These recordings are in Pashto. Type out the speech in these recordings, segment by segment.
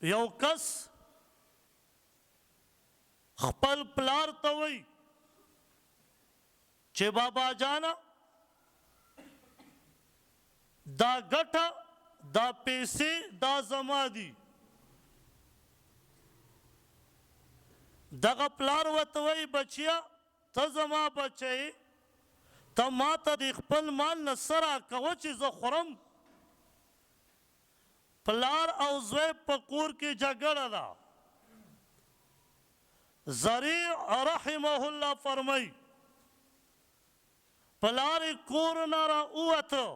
یو کس خپل پلار ته وایي چې بابا جانا دا ګټه دا پیسې دا زما دي دغه پلار ورته وایي بچیا ته زما بچی ته ما ته د خپل مال نه څه راکوه چې زه خورم پلار او زوی په کور کې جګړه ده زریع رحمه الله فرمایي پلار یې کور نه راووته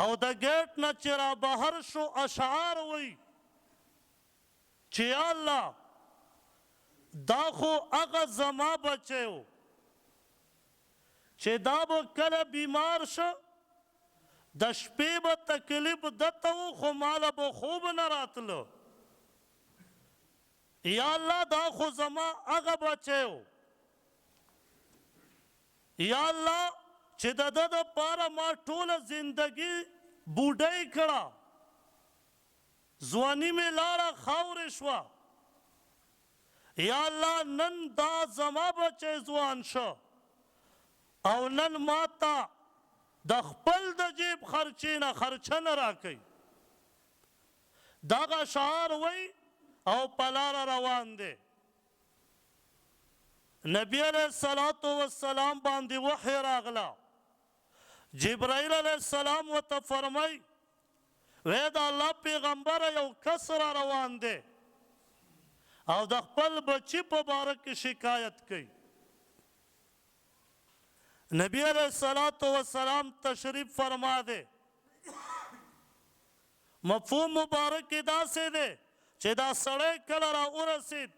او د ګیټ نه چې را بهر شو اشعار وایي چې یا الله دا خو هغه زما بچی و چې دا به کله بیمار شه د شپې به تکلیف دته و خو ماله به خوب نه راتله یا الله دا خو زما هغه بچی و یا الله چې د ده دپاره ما ټوله زندګي بوډۍ کړه ځواني مې لاړه خاورې شوه یا الله نن دا زما بچی ځوان شه او نن ما ته د خپل د جیب خرچې نه خرچه نه راکوي دغه شعار وایي او په لاره روان دی نبی علیه الصلاة والسلام باندې وحی راغله جبرائیل علیه السلام ورته فرمایي وی د الله پیغمبره یو کس را روان دی او د خپل بچی په باره کې شکایت کوي نبی علیہ الصلاة والسلام تشریف فرما دے مفہوم مبارک دا سے دے چې دا سړی کله را ورسید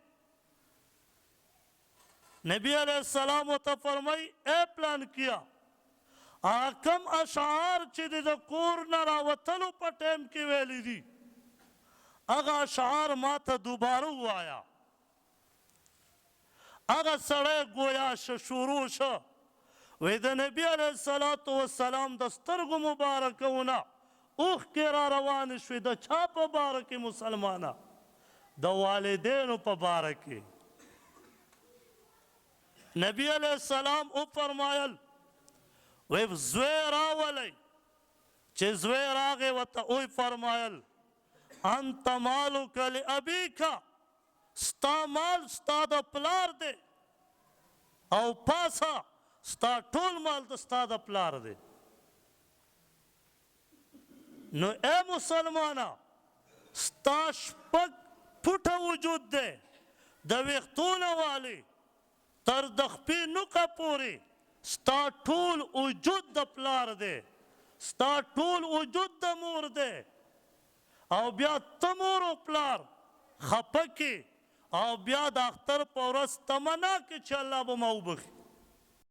نبی علیہ السلام ته فرمای اے پلان کیا کم اشعار چې د کور نه راوتلو په ټیم کې ویلي دي هغه اشعار ما ته دوباره ووایه هغه سړی گویا شروع شه وی د نبی علیه الصلاة والسلام د سترګو مبارکونه اوښکې را روانې شوې د چا په باره کې مسلمانه د والدینو په باره کې نبی علیه السلام وفرمایل وی زوی راولی چې زوی راغی ورته وی فرمایل انت مالک لابیکا ستا مال ستا د پلار دی او پاسه ستا ټول مال د ستا د پلار دی نو اے مسلمانه ستا شپږ فوټه وجود دی د ویښتونه والی تر د خپې نوکه پورې ستا ټول وجود د پلار دی ستا ټول وجود د مور دی او بیا ته مور و پلار خفه کې او بیا د اختر په ورځ تمنا کې چې الله به ما وبخي